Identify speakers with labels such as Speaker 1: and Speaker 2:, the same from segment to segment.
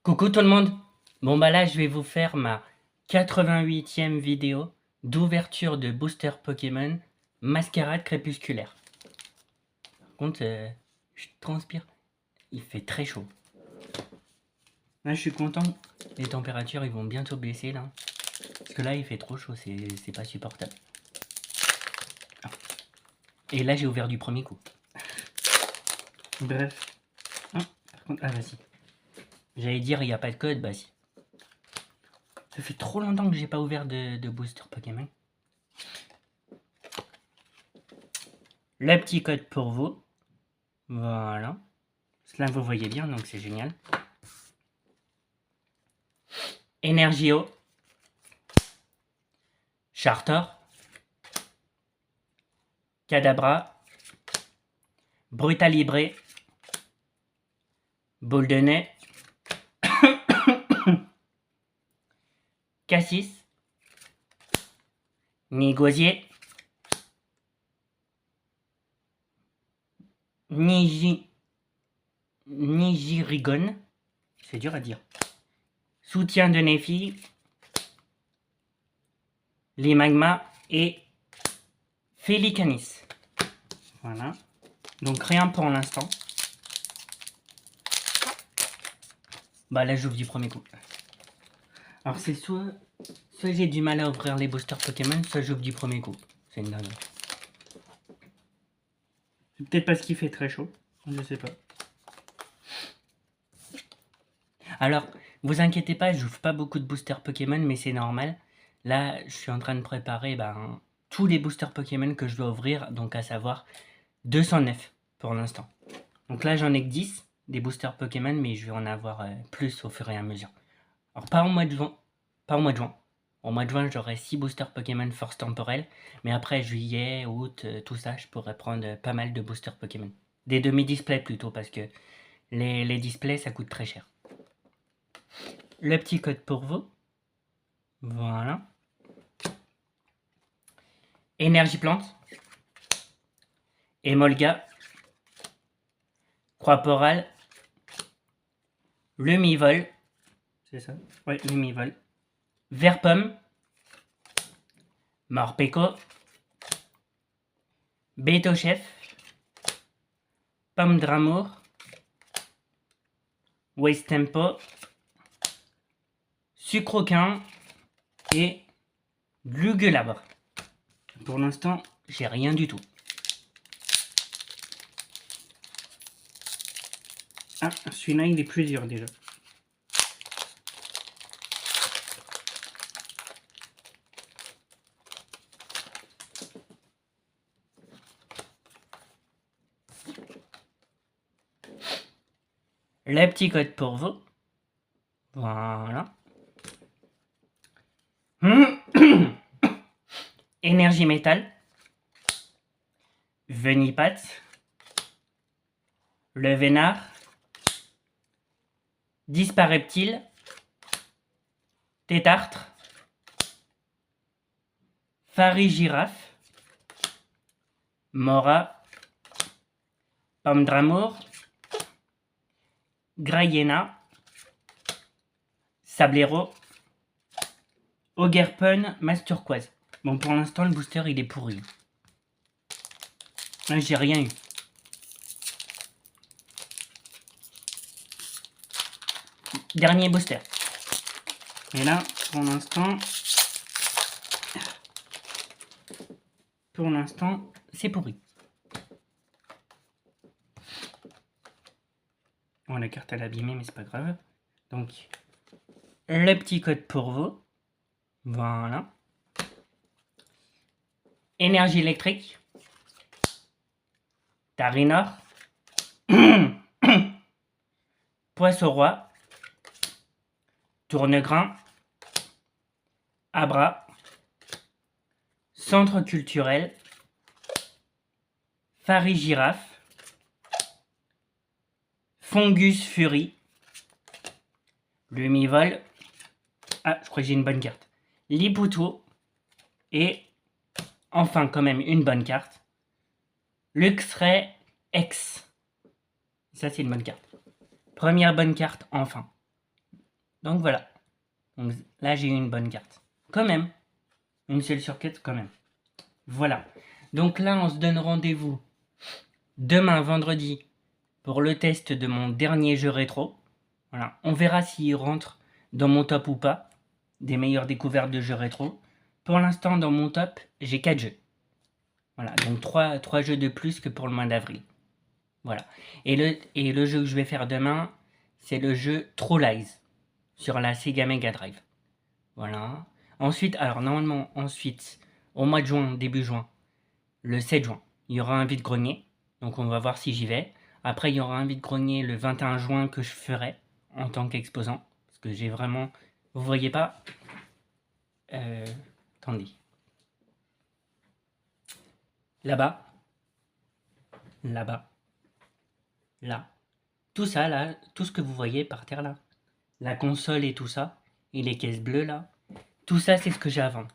Speaker 1: Coucou tout le monde. Bon bah là je vais vous faire ma 88e vidéo d'ouverture de booster Pokémon Mascarade Crépusculaire. Par contre, je transpire. Il fait très chaud. Là je suis content. Les températures ils vont bientôt baisser là. Parce que là il fait trop chaud, c'est pas supportable. Et là j'ai ouvert du premier coup. Bref. Par contre, vas-y. J'allais dire il n'y a pas de code, bah si. Ça fait trop longtemps que j'ai pas ouvert de booster Pokémon. Le petit code pour vous. Voilà. Cela vous voyez bien, donc c'est génial. Energio. Chartor. Kadabra. Brutalibré. Boule de nez. Cassis. Nigosier. Nigirigon. C'est dur à dire. Soutien de Nephi. Les magmas et Félicanis. Voilà. Donc rien pour l'instant. Bah là j'ouvre du premier coup. Alors c'est soit j'ai du mal à ouvrir les boosters Pokémon, soit j'ouvre du premier coup. C'est une dingue. C'est peut-être parce qu'il fait très chaud. Je sais pas. Alors, vous inquiétez pas, j'ouvre pas beaucoup de boosters Pokémon, mais c'est normal. Là, je suis en train de préparer tous les boosters Pokémon que je dois ouvrir, donc à savoir 209 pour l'instant. Donc là, j'en ai que 10 des boosters Pokémon, mais je vais en avoir plus au fur et à mesure. Alors, pas au mois de juin. Pas au mois de juin. Au mois de juin, j'aurai 6 boosters Pokémon Force temporelle, mais après juillet, août, tout ça, je pourrais prendre pas mal de boosters Pokémon. Des demi-displays plutôt, parce que les displays, ça coûte très cher. Le petit code pour vous. Voilà. Énergie plante. Emolga. Croix-Porale. Lumivol. C'est ça? Ouais, Lumivol. Vert-pomme. Morpeko. Béto-chef. Pomme d'amour. Waste Tempo. Sucroquin. Et Glugulabre. Pour l'instant, j'ai rien du tout. Ah, celui-là, il est plus dur déjà. Le petit code pour vous. Voilà. Énergie métal. Venipat. Le Vénard. Dispareptile. Tétartre. Farigiraffe. Mora. Pomme d'amour. Grayena. Sablero. Ogerpun, Masturquoise. Bon, pour l'instant, le booster, il est pourri. Là, j'ai rien eu. Dernier booster. Et là, pour l'instant, c'est pourri. Bon, la carte elle est abîmée, mais c'est pas grave. Donc, le petit code pour vous. Voilà. Énergie électrique. Tarinor. Poisson-roi. Tournegrain. Abra. Centre culturel. Farigiraffe. Fungus Fury. Lumivol. Ah, je crois que j'ai une bonne carte. Liputo. Et enfin, quand même, une bonne carte. Luxray X. Ça, c'est une bonne carte. Première bonne carte, enfin. Donc voilà. Donc là, j'ai eu une bonne carte. Quand même. Une seule sur 4 quand même. Voilà. Donc là, on se donne rendez-vous demain, vendredi, pour le test de mon dernier jeu rétro. Voilà. On verra s'il rentre dans mon top ou pas, des meilleures découvertes de jeux rétro. Pour l'instant, dans mon top, j'ai 4 jeux. Voilà, donc 3 jeux de plus que pour le mois d'avril. Voilà. Et le jeu que je vais faire demain, c'est le jeu True Lies sur la Sega Mega Drive. Voilà. Ensuite, alors normalement, au mois de juin, début juin, le 7 juin, il y aura un vide-grenier. Donc on va voir si j'y vais. Après, il y aura un vide-grenier le 21 juin que je ferai en tant qu'exposant. Parce que j'ai vraiment... Vous voyez pas attendez. Là-bas. Là-bas. Là. Tout ça, là, tout ce que vous voyez par terre, là. La console et tout ça. Et les caisses bleues, là. Tout ça, c'est ce que j'ai à vendre.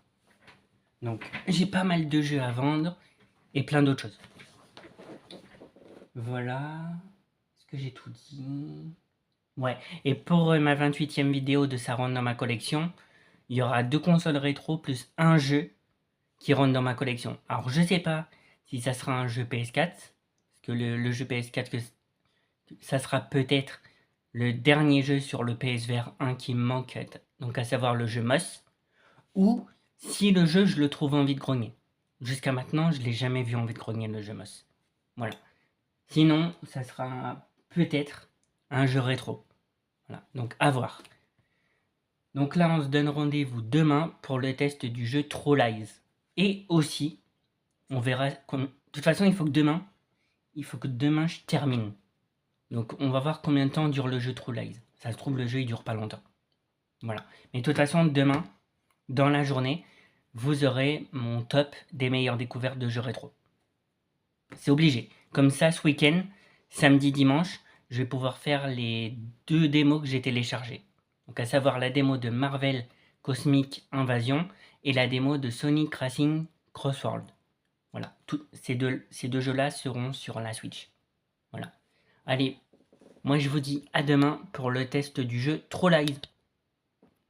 Speaker 1: Donc, j'ai pas mal de jeux à vendre. Et plein d'autres choses. Voilà. Est-ce que j'ai tout dit? Ouais. Et pour ma 28e vidéo de ça rentre dans ma collection, il y aura 2 consoles rétro plus un jeu qui rentre dans ma collection. Alors, je sais pas si ça sera un jeu PS4. Parce que le jeu PS4, ça sera peut-être le dernier jeu sur le PSVR 1 qui me manque. Donc, à savoir le jeu Moss. Ou si le jeu, je le trouve en vide-grenier. Jusqu'à maintenant, je l'ai jamais vu en vide-grenier, le jeu Moss. Voilà. Sinon, ça sera peut-être un jeu rétro. Voilà. Donc, à voir. Donc là, on se donne rendez-vous demain pour le test du jeu True Lies. Et aussi, on verra... De toute façon, il faut que demain je termine. Donc on va voir combien de temps dure le jeu True Lies. Ça se trouve, le jeu, il dure pas longtemps. Voilà. Mais de toute façon, demain, dans la journée, vous aurez mon top des meilleures découvertes de jeux rétro. C'est obligé. Comme ça, ce week-end, samedi, dimanche, je vais pouvoir faire les 2 démos que j'ai téléchargées. Donc à savoir la démo de Marvel Cosmic Invasion et la démo de Sonic Racing Crossworld. Voilà, ces deux jeux-là seront sur la Switch. Voilà. Allez, moi je vous dis à demain pour le test du jeu True Lies.